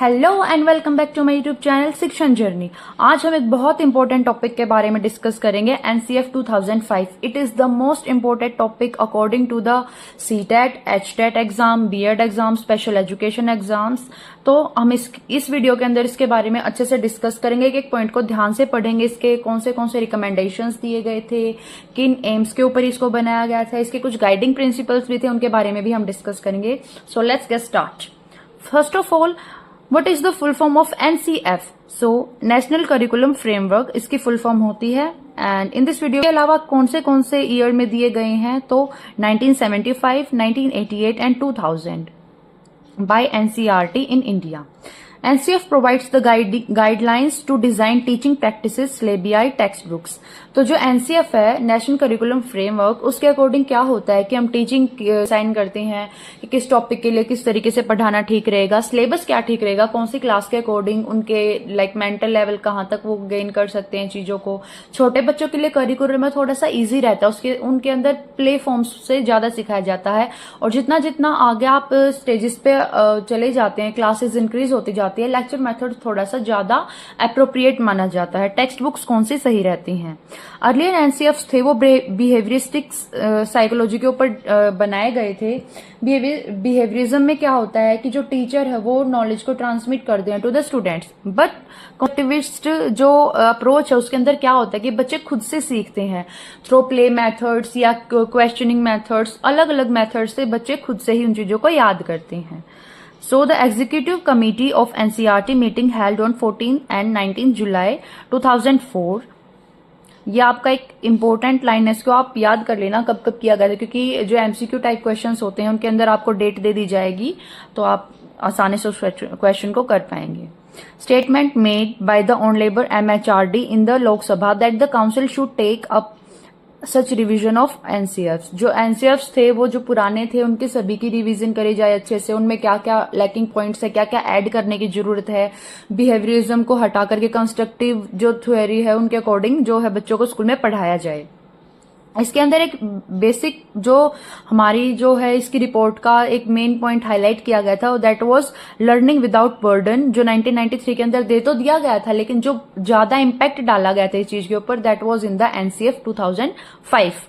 Hello and welcome back to my YouTube channel Shikshan journey. आज हम एक बहुत इंपॉर्टेंट टॉपिक के बारे में डिस्कस करेंगे, NCF 2005। It is the most important topic according to the CTET, HTET exam, BEd exam, special education exams. तो हम इस वीडियो के अंदर इसके बारे में अच्छे से डिस्कस करेंगे, एक पॉइंट को ध्यान से पढ़ेंगे, इसके कौन से रिकमेंडेशंस दिए गए थे, किन एम्स के ऊपर इसको बनाया गया था, इसके कुछ गाइडिंग प्रिंसिपल्स भी थे, उनके बारे में भी हम डिस्कस करेंगे। So let's get start. First of all, What is the full form of NCF? So, National Curriculum Framework इसकी फुल फॉर्म होती है। एंड इन दिस वीडियो के अलावा कौन से ईयर में दिए गए हैं, तो 1975, 1988 and 2000 by NCERT in India. NCF provides the guidelines to design teaching practices, syllabi, textbooks. तो जो NCF है, नेशनल करिकुलम फ्रेमवर्क, उसके अकॉर्डिंग क्या होता है कि हम टीचिंग डिजाइन करते हैं कि किस टॉपिक के लिए किस तरीके से पढ़ाना ठीक रहेगा, सिलेबस क्या ठीक रहेगा, कौन सी क्लास के अकॉर्डिंग उनके मेंटल लेवल कहाँ तक वो गेन कर सकते हैं चीजों को। छोटे बच्चों के लिए करिकुलम में थोड़ा सा इजी रहता है, उनके अंदर प्ले फॉर्म्स से ज्यादा सिखाया जाता है, और जितना जितना आगे आप स्टेजेस पे चले जाते हैं, क्लासेस इंक्रीज होती जाती है, लेक्चर मेथड थोड़ा सा ज्यादा अप्रोप्रिएट माना जाता है। टेक्स्ट बुक्स कौन सी सही रहती हैं। अर्लियर एनसीएफ थे वो बिहेवियरिस्टिक्स साइकोलॉजी के ऊपर बनाए गए थे। बिहेवियरिज्म में क्या होता है कि जो टीचर है वो नॉलेज को ट्रांसमिट कर दें to the students, but cognitivist जो अप्रोच है उसके अंदर क्या होता है कि बच्चे खुद से सीखते हैं थ्रू प्ले मेथड्स या क्वेश्चनिंग मेथड्स, अलग अलग मेथड्स से बच्चे खुद से ही उन चीजों को याद करते हैं। So the Executive Committee of NCERT meeting held on 14 and 19 July 2004। ये आपका एक इम्पोर्टेंट लाइन है, इसको आप याद कर लेना कब कब किया गया था, क्योंकि जो एमसीक्यू टाइप क्वेश्चंस होते हैं उनके अंदर आपको डेट दे दी जाएगी, तो आप आसानी से उस क्वेश्चन को कर पाएंगे। Statement made by the honourable MHRD in the Lok Sabha that the council should take up such revision of NCF. जो एनसीएफ थे वो जो पुराने थे उनके सभी की रिवीजन करी जाए अच्छे से, उनमें क्या क्या लैकिंग पॉइंट्स है, क्या क्या ऐड करने की जरूरत है, बिहेवियरिज्म को हटा करके कंस्ट्रक्टिव जो थ्योरी है उनके अकॉर्डिंग जो है बच्चों को स्कूल में पढ़ाया जाए। इसके अंदर एक बेसिक जो हमारी जो है इसकी रिपोर्ट का एक मेन पॉइंट हाईलाइट किया गया था, that was learning without burden, जो 1993 के अंदर दे तो दिया गया था, लेकिन जो ज्यादा इम्पैक्ट डाला गया था इस चीज के ऊपर, that was in the NCF 2005।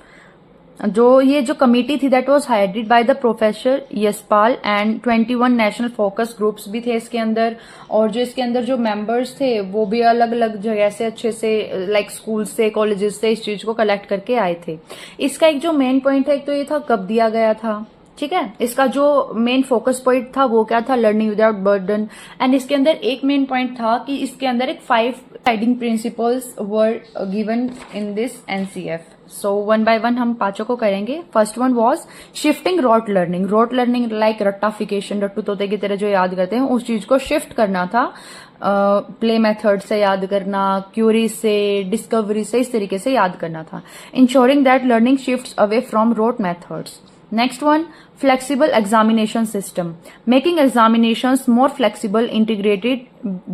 जो ये जो कमिटी थी that was headed by the professor Yashpal and 21 national focus groups भी थे इसके अंदर, और जो इसके अंदर जो मेंबर्स थे वो भी अलग अलग जगह से अच्छे से लाइक स्कूल से, कॉलेजेस से इस चीज को कलेक्ट करके आए थे। इसका एक जो मेन पॉइंट है, एक तो ये था कब दिया गया था, ठीक है। इसका जो मेन फोकस पॉइंट था वो क्या था, लर्निंग विदाउट बर्डन। एंड इसके अंदर एक मेन पॉइंट था कि इसके अंदर एक 5 guiding principles were given in this NCF. So one by one हम पांचों को करेंगे। First one was shifting rote learning. Rote learning like रट्टाफिकेशन, रट्टू तोते की तरह जो याद करते हैं, उस चीज को शिफ्ट करना था, प्ले मेथड से याद करना, क्यूरी से, डिस्कवरी से, इस तरीके से याद करना था। Ensuring that learning shifts away from rote methods. Next one, flexible examination system, making examinations more flexible, integrated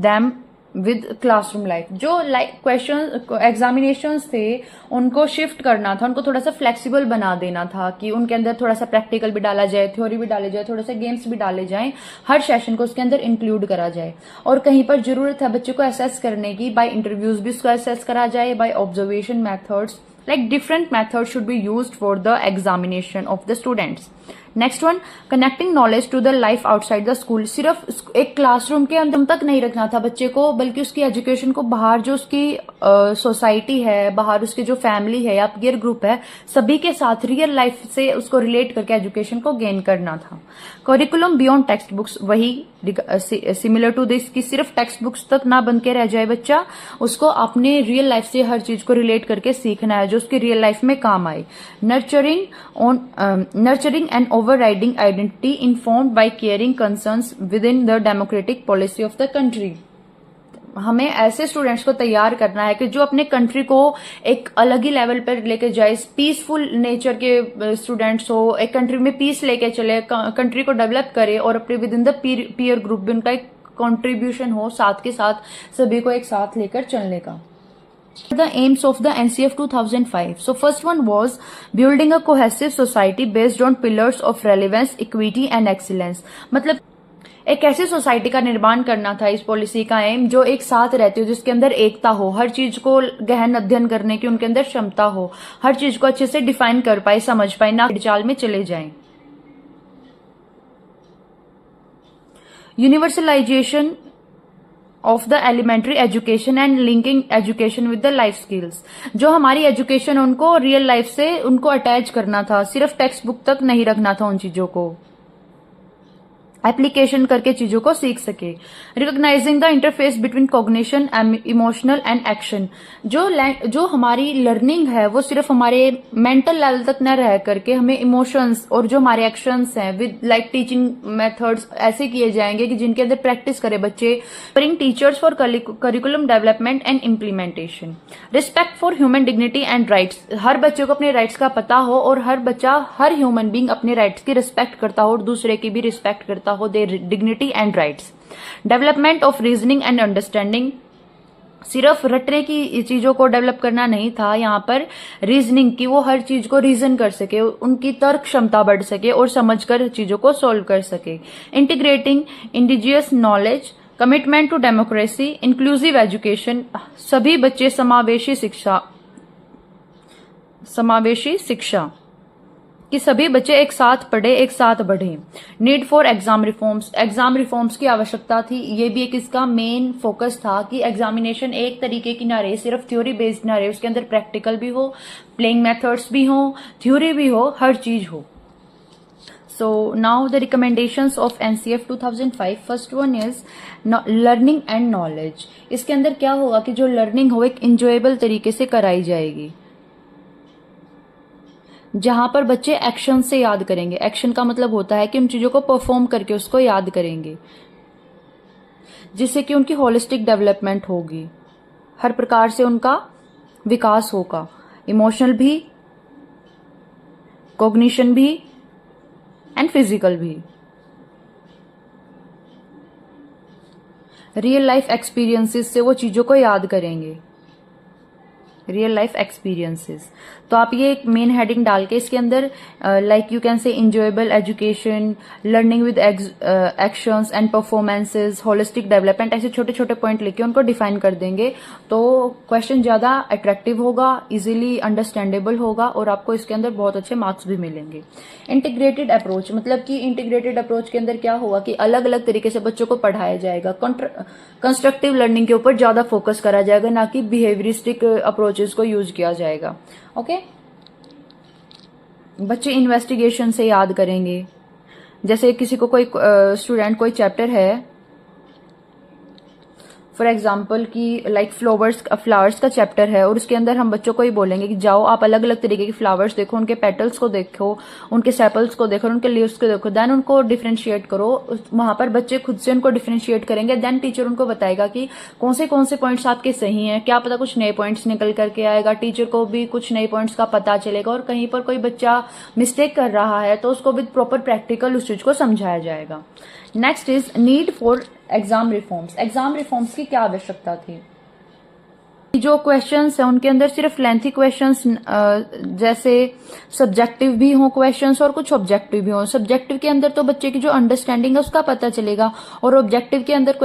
them with classroom life। जो क्वेश्चन एग्जामिनेशंस थे उनको शिफ्ट करना था, उनको थोड़ा सा फ्लेक्सिबल बना देना था कि उनके अंदर थोड़ा सा प्रैक्टिकल भी डाला जाए, थ्योरी भी डाले जाए, थोड़ा सा गेम्स भी डाले जाएं, हर सेशन को उसके अंदर इंक्लूड करा जाए। और कहीं पर जरूरत है बच्चों को असेस करने की, बाय इंटरव्यूज भी उसको असेस करा जाए, bye observation methods, like different methods should be used for the examination of the students। Next one, connecting knowledge to the life outside the school. सिर्फ एक क्लासरूम के अंदर तक नहीं रखना था बच्चे को, बल्कि उसकी एजुकेशन को बाहर जो उसकी सोसाइटी है, बाहर उसकी जो फैमिली है या पीयर ग्रुप है, सभी के साथ रियल लाइफ से उसको रिलेट करके एजुकेशन को गेन करना था। करिकुलम बियॉन्ड टेक्स्ट बुक्स, वही सिमिलर टू दिस कि सिर्फ टेक्स्ट बुक्स तक ना बन के रह जाए बच्चा, उसको अपने रियल लाइफ से हर चीज को रिलेट करके सीखना है जो उसकी रियल लाइफ में काम आए। Nurturing and overriding identity informed by caring concerns within the democratic policy of the country। हमें ऐसे स्टूडेंट्स को तैयार करना है कि जो अपने कंट्री को एक अलग ही लेवल पर लेके जाए, पीसफुल नेचर के स्टूडेंट्स हो, एक कंट्री में पीस लेके चले, कंट्री को डेवलप करे, और अपने with in the peer group भी उनका एक कंट्रीब्यूशन हो, साथ के साथ सभी को एक साथ लेकर चलने का। The aims of the NCF 2005. So first one was building a cohesive society based on pillars of relevance, equity and excellence। मतलब एक ऐसी सोसाइटी का निर्माण करना था इस पॉलिसी का एम जो एक साथ रहती हो, जिसके अंदर एकता हो, हर चीज को गहन अध्ययन करने की उनके अंदर क्षमता हो, हर चीज को अच्छे से डिफाइन कर पाए, समझ पाए, ना जाल में चले जाएं। Universalization of the elementary education and linking education with the life skills. जो हमारी एजुकेशन उनको रियल लाइफ से उनको अटैच करना था, सिर्फ टेक्स्ट बुक तक नहीं रखना था, उन चीजों को एप्लीकेशन करके चीजों को सीख सके। Recognising the interface between cognition, emotional and action. जो हमारी लर्निंग है वो सिर्फ हमारे मेंटल लेवल तक न रह करके हमें इमोशंस और जो हमारे एक्शंस हैं विद लाइक टीचिंग मेथड्स ऐसे किए जाएंगे कि जिनके अंदर प्रैक्टिस करे बच्चे। Bring teachers for curriculum development and implementation. Respect for human dignity and rights. हर बच्चे को अपने राइट्स का पता हो और हर बच्चा, हर ह्यूमन बींग अपने राइट्स की रिस्पेक्ट करता हो और दूसरे की भी रिस्पेक्ट करता हो, there dignity and rights. Development of reasoning and understanding. सिर्फ रटने की चीजों को डेवलप करना नहीं था यहाँ पर, रीजनिंग की, वो हर चीज को रीजन कर सके, उनकी तर्क क्षमता बढ़ सके और समझकर चीजों को सोल्व कर सके। Integrating indigenous knowledge, commitment to democracy, inclusive education. सभी बच्चे समावेशी शिक्षा कि सभी बच्चे एक साथ पढ़े, एक साथ बढ़े। Need for exam reforms. Exam reforms की आवश्यकता थी, ये भी एक इसका मेन फोकस था कि एग्जामिनेशन एक तरीके की ना रहे, सिर्फ थ्योरी बेस्ड ना रहे, उसके अंदर प्रैक्टिकल भी हो, प्लेइंग मेथड्स भी हो, थ्योरी भी हो, हर चीज हो। So now the recommendations of NCF 2005, first one is learning and knowledge। इसके अंदर क्या होगा कि जो लर्निंग हो एक इंजॉयबल तरीके से कराई जाएगी, जहां पर बच्चे एक्शन से याद करेंगे। एक्शन का मतलब होता है कि उन चीजों को परफॉर्म करके उसको याद करेंगे, जिससे कि उनकी होलिस्टिक डेवलपमेंट होगी, हर प्रकार से उनका विकास होगा, इमोशनल भी, कॉग्निशन भी एंड फिजिकल भी। रियल लाइफ एक्सपीरियंसेस से वो चीजों को याद करेंगे, रियल लाइफ एक्सपीरियंसेस। तो आप ये एक मेन हेडिंग डाल के इसके अंदर like you can say enjoyable education, learning with actions and performances, holistic development, ऐसे छोटे छोटे पॉइंट लिख के उनको डिफाइन कर देंगे तो क्वेश्चन ज्यादा अट्रैक्टिव होगा, इजीली अंडरस्टैंडेबल होगा और आपको इसके अंदर बहुत अच्छे मार्क्स भी मिलेंगे। इंटीग्रेटेड अप्रोच, मतलब कि इंटीग्रेटेड अप्रोच के अंदर क्या होगा कि अलग अलग तरीके से बच्चों को पढ़ाया जाएगा। कंस्ट्रक्टिव लर्निंग के ऊपर ज्यादा फोकस करा जाएगा, ना कि बिहेवियरिस्टिक अप्रोचेस को यूज किया जाएगा। ओके, बच्चे इन्वेस्टिगेशन से याद करेंगे। जैसे किसी को कोई स्टूडेंट कोई चैप्टर है, फॉर एग्जाम्पल कि लाइक फ्लावर्स का चैप्टर है और उसके अंदर हम बच्चों को ही बोलेंगे कि जाओ आप अलग अलग तरीके के फ्लावर्स देखो, उनके पेटल्स को देखो, उनके सेपल्स को देखो, उनके लीव्स को देखो, देन उनको डिफरेंशिएट करो। वहां पर बच्चे खुद से उनको डिफरेंशिएट करेंगे, देन टीचर उनको बताएगा कि कौन से पॉइंट्स आपके सही हैं, क्या पता कुछ नए पॉइंट्स निकल करके आएगा, टीचर को भी कुछ नए पॉइंट्स का पता चलेगा। और कहीं पर कोई बच्चा मिस्टेक कर रहा है तो उसको विद प्रॉपर प्रैक्टिकल उस चीज को समझाया जाएगा। Next is need for exam reforms. Exam reforms की क्या आवश्यकता थी? जो क्वेश्चंस है उनके अंदर सिर्फ लेंथी क्वेश्चंस, जैसे सब्जेक्टिव भी हो क्वेश्चंस और कुछ ऑब्जेक्टिव भी हो। सब्जेक्टिव के अंदर तो बच्चे की जो अंडरस्टैंडिंग है उसका पता चलेगा, और ऑब्जेक्टिव के अंदर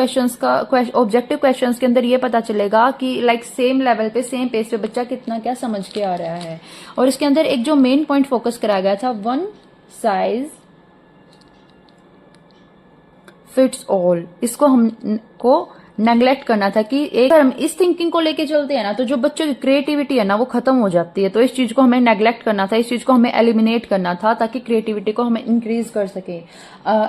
ऑब्जेक्टिव क्वेश्चंस के अंदर ये पता चलेगा कि लाइक सेम लेवल पे, सेम पेज पे बच्चा कितना क्या समझ के आ रहा है। और इसके अंदर एक जो मेन पॉइंट फोकस कराया गया था, वन साइज फिट्स ऑल, इसको हमको नेग्लेक्ट करना था कि एक हम इस थिंकिंग को लेके चलते हैं ना तो जो बच्चों की क्रिएटिविटी है ना वो खत्म हो जाती है। तो इस चीज को हमें नेग्लेक्ट करना था, इस चीज को हमें एलिमिनेट करना था ताकि क्रिएटिविटी को हमें इंक्रीज कर सके।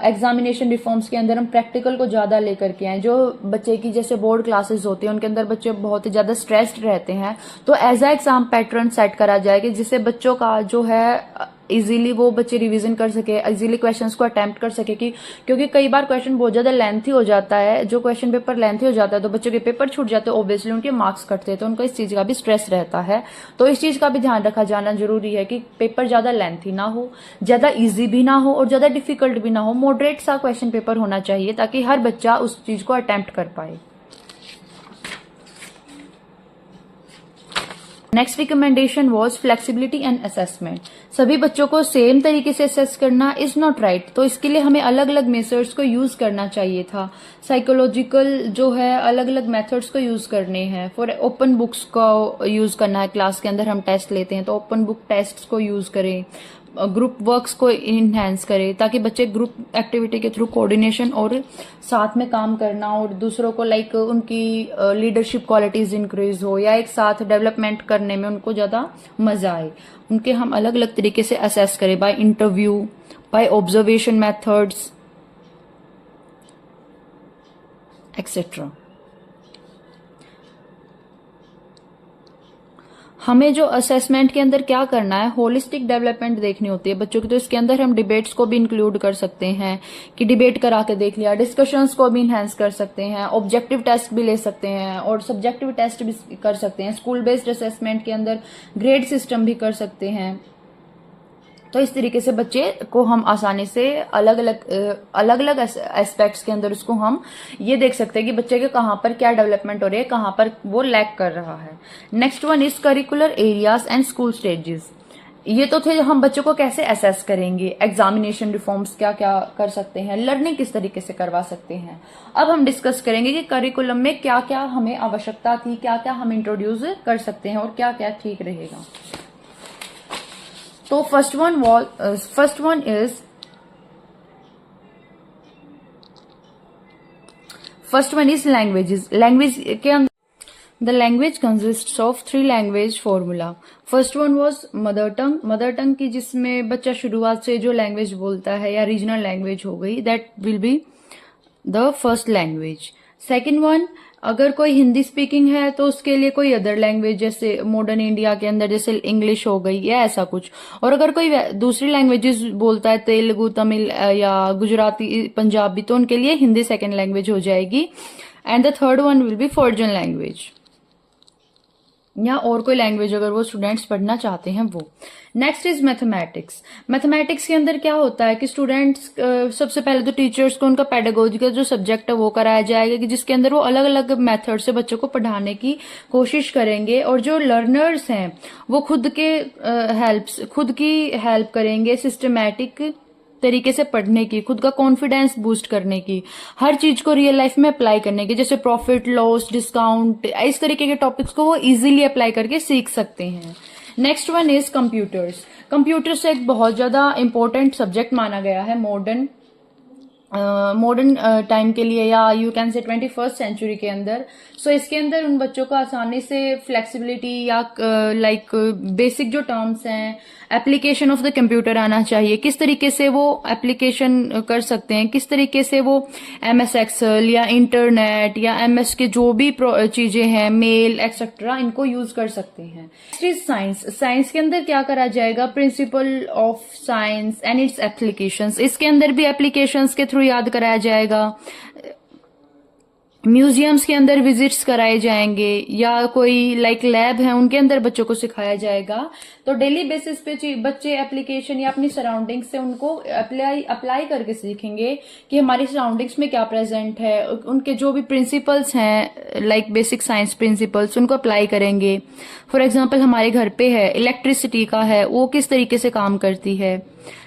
एग्जामिनेशन रिफॉर्म्स के अंदर हम प्रैक्टिकल को ज्यादा लेकर के आए। जो बच्चे की जैसे बोर्ड क्लासेस होती है उनके अंदर बच्चे बहुत ही ज्यादा स्ट्रेस्ड रहते हैं, तो as a exam pattern set करा जाए कि जिससे बच्चों का जो है इजीली वो बच्चे रिवीजन कर सके, इजीली क्वेश्चंस को अटेम्प्ट कर सके। क्योंकि कई बार क्वेश्चन बहुत ज्यादा लेंथी हो जाता है, जो क्वेश्चन पेपर लेंथी हो जाता है तो बच्चों के पेपर छूट जाते हैं, ऑब्वियसली उनके मार्क्स कटते हैं, तो उनको इस चीज का भी स्ट्रेस रहता है। तो इस चीज का भी ध्यान रखा जाना जरूरी है कि पेपर ज्यादा लेंथी ना हो, ज्यादा इजी भी ना हो और ज्यादा डिफिकल्ट भी ना हो, मॉडरेट सा क्वेश्चन पेपर होना चाहिए ताकि हर बच्चा उस चीज को अटेम्प्ट कर पाए। Next recommendation was flexibility and assessment. सभी बच्चों को सेम तरीके से असेस करना इज नॉट राइट, तो इसके लिए हमें अलग अलग मेथड्स को यूज करना चाहिए था। साइकोलॉजिकल जो है अलग अलग मेथड्स को यूज करने हैं। फॉर ओपन बुक्स को यूज करना है, क्लास के अंदर हम टेस्ट लेते हैं तो ओपन बुक टेस्ट को यूज करें। ग्रुप वर्क्स को इनहेंस करें ताकि बच्चे ग्रुप एक्टिविटी के थ्रू कोऑर्डिनेशन और साथ में काम करना और दूसरों को लाइक उनकी लीडरशिप क्वालिटीज इंक्रीज हो या एक साथ डेवलपमेंट करने में उनको ज्यादा मजा आए। उनके हम अलग अलग तरीके से असेस करें, by interview, by observation methods etcetera. हमें जो असेसमेंट के अंदर क्या करना है, होलिस्टिक डेवलपमेंट देखनी होती है बच्चों की, तो इसके अंदर हम डिबेट्स को भी इंक्लूड कर सकते हैं कि डिबेट करा के देख लिया, डिस्कशंस को भी इनहेंस कर सकते हैं, ऑब्जेक्टिव टेस्ट भी ले सकते हैं और सब्जेक्टिव टेस्ट भी कर सकते हैं। स्कूल बेस्ड असेसमेंट के अंदर ग्रेड सिस्टम भी कर सकते हैं। तो इस तरीके से बच्चे को हम आसानी से अलग अलग एस्पेक्ट्स के अंदर उसको हम ये देख सकते हैं कि बच्चे के कहाँ पर क्या डेवलपमेंट हो रही है, कहाँ पर वो लैक कर रहा है। Next one is curricular areas and school stages. ये तो थे हम बच्चों को कैसे असेस करेंगे, एग्जामिनेशन रिफॉर्म्स क्या क्या कर सकते हैं, लर्निंग किस तरीके से करवा सकते हैं। अब हम डिस्कस करेंगे कि करिकुलम में क्या क्या हमें आवश्यकता थी, क्या क्या हम इंट्रोड्यूस कर सकते हैं और क्या क्या ठीक रहेगा। तो first one is languages. Language के अंदर the language consists of 3 language formula. First one was mother tongue. Mother tongue की जिसमें बच्चा शुरुआत से जो लैंग्वेज बोलता है या रीजनल लैंग्वेज हो गई, that will be the first language. Second one, अगर कोई हिंदी स्पीकिंग है तो उसके लिए कोई अदर लैंग्वेज, जैसे मॉडर्न इंडिया के अंदर जैसे इंग्लिश हो गई या ऐसा कुछ। और अगर कोई दूसरी लैंग्वेजेस बोलता है, तेलुगु, तमिल या गुजराती, पंजाबी, तो उनके लिए हिंदी सेकेंड लैंग्वेज हो जाएगी। And the third one will be foreign language, या और कोई लैंग्वेज अगर वो स्टूडेंट्स पढ़ना चाहते हैं वो। Next is mathematics. मैथमेटिक्स के अंदर क्या होता है कि स्टूडेंट्स सबसे पहले तो टीचर्स को उनका पेडागोजी का जो सब्जेक्ट है वो कराया जाएगा कि जिसके अंदर वो अलग अलग मेथड से बच्चों को पढ़ाने की कोशिश करेंगे और जो लर्नर्स हैं वो खुद की हेल्प करेंगे सिस्टमैटिक तरीके से पढ़ने की, खुद का कॉन्फिडेंस बूस्ट करने की, हर चीज को रियल लाइफ में अप्लाई करने की, जैसे प्रॉफिट लॉस, डिस्काउंट, इस तरीके के टॉपिक्स को वो इजीली अप्लाई करके सीख सकते हैं। Next one is computers. Computers एक बहुत ज्यादा इंपॉर्टेंट सब्जेक्ट माना गया है मॉडर्न टाइम के लिए, या you can say 21st century के अंदर। सो इसके अंदर उन बच्चों को आसानी से फ्लेक्सिबिलिटी या लाइक बेसिक जो टर्म्स हैं, एप्लीकेशन ऑफ द कंप्यूटर आना चाहिए, किस तरीके से वो एप्लीकेशन कर सकते हैं, किस तरीके से वो MS एक्सेल या इंटरनेट या MS के जो भी चीजें हैं, मेल एक्सेट्रा, इनको यूज कर सकते हैं। Next is science. साइंस के अंदर क्या करा जाएगा, principle of science and it's applications. इसके अंदर भी एप्लीकेशंस के थ्रू याद कराया जाएगा। म्यूजियम्स के अंदर विजिट्स कराए जाएंगे या कोई लाइक लैब है उनके अंदर बच्चों को सिखाया जाएगा। तो डेली बेसिस पे बच्चे एप्लीकेशन या अपनी सराउंडिंग से उनको अप्लाई करके सीखेंगे कि हमारी सराउंडिंग्स में क्या प्रेजेंट है, उनके जो भी प्रिंसिपल्स हैं लाइक बेसिक साइंस प्रिंसिपल्स, उनको अप्लाई करेंगे। फॉर एग्जाम्पल हमारे घर पे है, इलेक्ट्रिसिटी का है, वो किस तरीके से काम करती है,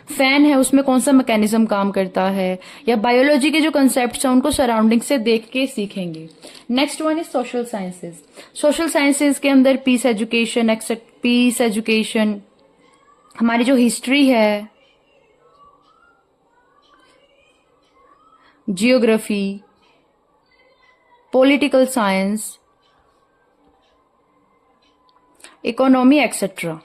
फैन है उसमें कौन सा मैकेनिज्म काम करता है, या बायोलॉजी के जो कंसेप्ट्स हैं उनको सराउंडिंग से देख के सीखेंगे। Next one is social sciences. Social sciences के अंदर पीस एजुकेशन, हमारी जो हिस्ट्री है, geography, political science, economy etcetera,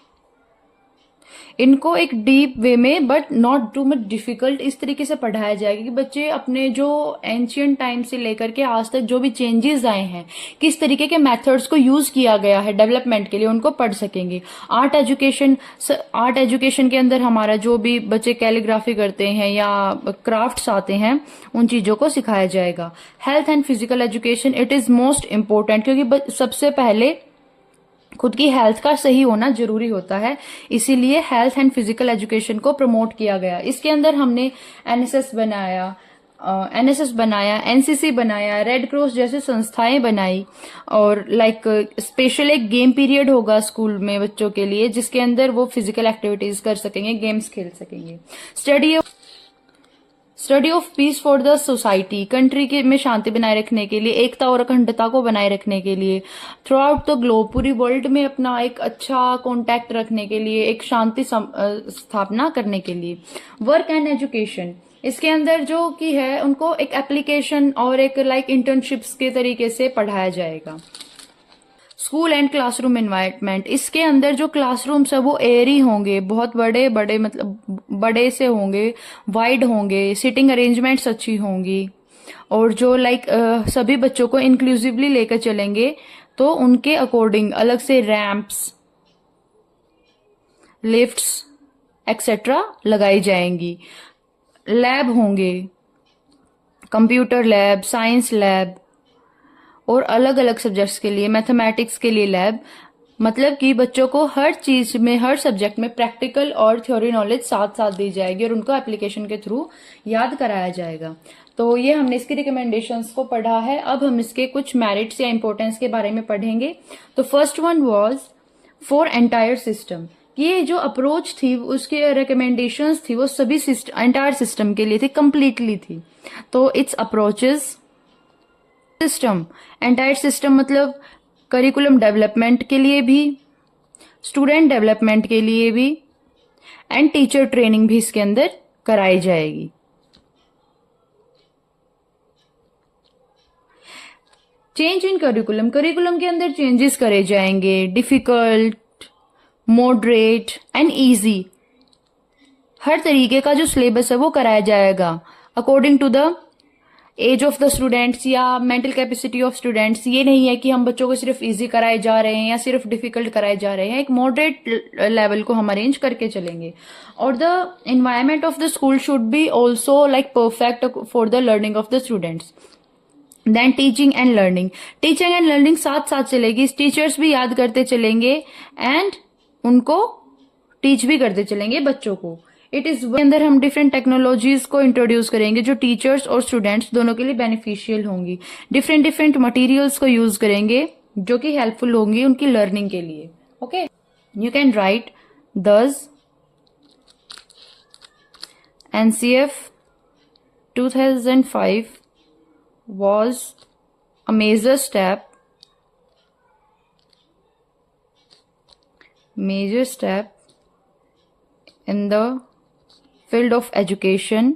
इनको एक डीप वे में but not too much difficult इस तरीके से पढ़ाया जाएगा कि बच्चे अपने जो एंशियंट टाइम से लेकर के आज तक जो भी चेंजेस आए हैं, किस तरीके के मेथड्स को यूज किया गया है डेवलपमेंट के लिए, उनको पढ़ सकेंगे। आर्ट एजुकेशन के अंदर हमारा जो भी बच्चे कैलीग्राफी करते हैं या क्राफ्ट्स आते हैं उन चीजों को सिखाया जाएगा। Health and physical education, it is most important क्योंकि सबसे पहले खुद की हेल्थ का सही होना जरूरी होता है, इसीलिए हेल्थ एंड फिजिकल एजुकेशन को प्रमोट किया गया। इसके अंदर हमने NSS बनाया, एनएसएस बनाया, एनसीसी बनाया, रेड क्रॉस जैसे संस्थाएं बनाई, और लाइक स्पेशल एक गेम पीरियड होगा स्कूल में बच्चों के लिए जिसके अंदर वो फिजिकल एक्टिविटीज कर सकेंगे, गेम्स खेल सकेंगे। Study of peace for the society, country के में शांति बनाए रखने के लिए, एकता और अखंडता को बनाए रखने के लिए, थ्रू आउट द ग्लोब, पूरी वर्ल्ड में अपना एक अच्छा कॉन्टैक्ट रखने के लिए, एक शांति स्थापना करने के लिए। वर्क एंड एजुकेशन, इसके अंदर जो कि है उनको एक एप्लीकेशन और एक लाइक इंटर्नशिप्स के तरीके से पढ़ाया जाएगा। स्कूल एंड क्लासरूम एनवायरनमेंट, इसके अंदर जो क्लासरूम्स है वो एयरी होंगे, बहुत बड़े बड़े मतलब बड़े से होंगे, वाइड होंगे, सिटिंग अरेंजमेंट्स अच्छी होंगी, और जो लाइक सभी बच्चों को इंक्लूसिवली लेकर चलेंगे तो उनके अकॉर्डिंग अलग से रैंप्स, लिफ्ट्स एक्सेट्रा लगाई जाएंगी। लैब होंगे, कंप्यूटर लैब, साइंस लैब, और अलग अलग सब्जेक्ट्स के लिए, मैथमेटिक्स के लिए लैब, मतलब कि बच्चों को हर चीज में, हर सब्जेक्ट में प्रैक्टिकल और थ्योरी नॉलेज साथ साथ दी जाएगी और उनको एप्लीकेशन के थ्रू याद कराया जाएगा। तो ये हमने इसकी रिकमेंडेशंस को पढ़ा है। अब हम इसके कुछ मेरिट्स या इंपॉर्टेंस के बारे में पढ़ेंगे। तो first one was for entire system, ये जो अप्रोच थी उसके रिकमेंडेशंस थी वो सभी एंटायर सिस्टम के लिए थी, कंप्लीटली थी। तो it's approaches system, entire system मतलब करिकुलम डेवलपमेंट के लिए भी, स्टूडेंट डेवलपमेंट के लिए भी, एंड टीचर ट्रेनिंग भी इसके अंदर कराई जाएगी। चेंज इन करिकुलम, करिकुलम के अंदर चेंजेस करे जाएंगे, डिफिकल्ट, मॉडरेट एंड इजी, हर तरीके का जो सिलेबस है वो कराया जाएगा according to the age of the students या मेंटल कैपेसिटी ऑफ स्टूडेंट्स। ये नहीं है कि हम बच्चों को सिर्फ इजी कराए जा रहे हैं या सिर्फ डिफिकल्ट कराए जा रहे हैं, एक मॉडरेट लेवल को हम अरेंज करके चलेंगे। और the environment of the school should be also like perfect for the learning of the students. Then teaching and learning, teaching and learning साथ साथ चलेगी, टीचर्स भी याद करते चलेंगे एंड उनको टीच भी करते चलेंगे बच्चों को। इट इज अंदर हम डिफरेंट टेक्नोलॉजीज को इंट्रोड्यूस करेंगे जो टीचर्स और स्टूडेंट्स दोनों के लिए बेनिफिशियल होंगी। डिफरेंट डिफरेंट मटेरियल्स को यूज करेंगे जो कि हेल्पफुल होंगी उनकी लर्निंग के लिए। ओके, यू कैन राइट दस NCF 2005 was a major step in the field of education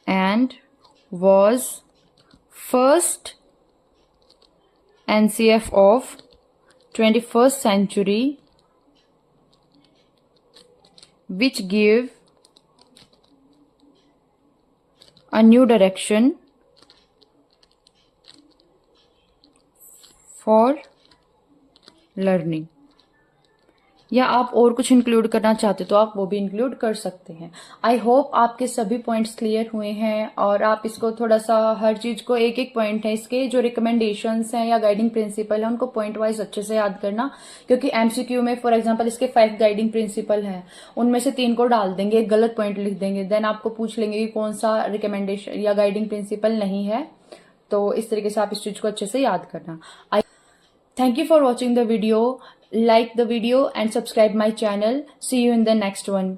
and was first NCF of 21st century which gave a new direction for learning। या आप और कुछ इंक्लूड करना चाहते तो आप वो भी इंक्लूड कर सकते हैं। आई होप आपके सभी पॉइंट्स क्लियर हुए हैं और आप इसको थोड़ा सा हर चीज को एक एक पॉइंट है इसके जो रिकमेंडेशंस हैं या गाइडिंग प्रिंसिपल है उनको पॉइंट वाइज अच्छे से याद करना, क्योंकि एमसीक्यू में फॉर एग्जांपल इसके 5 गाइडिंग प्रिंसिपल हैं, उनमें से 3 को डाल देंगे, एक गलत पॉइंट लिख देंगे, देन आपको पूछ लेंगे कि कौन सा रिकमेंडेशन या गाइडिंग प्रिंसिपल नहीं है। तो इस तरीके से आप इस चीज को अच्छे से याद करना। Thank you for watching the video. Like the video and subscribe my channel. See you in the next one.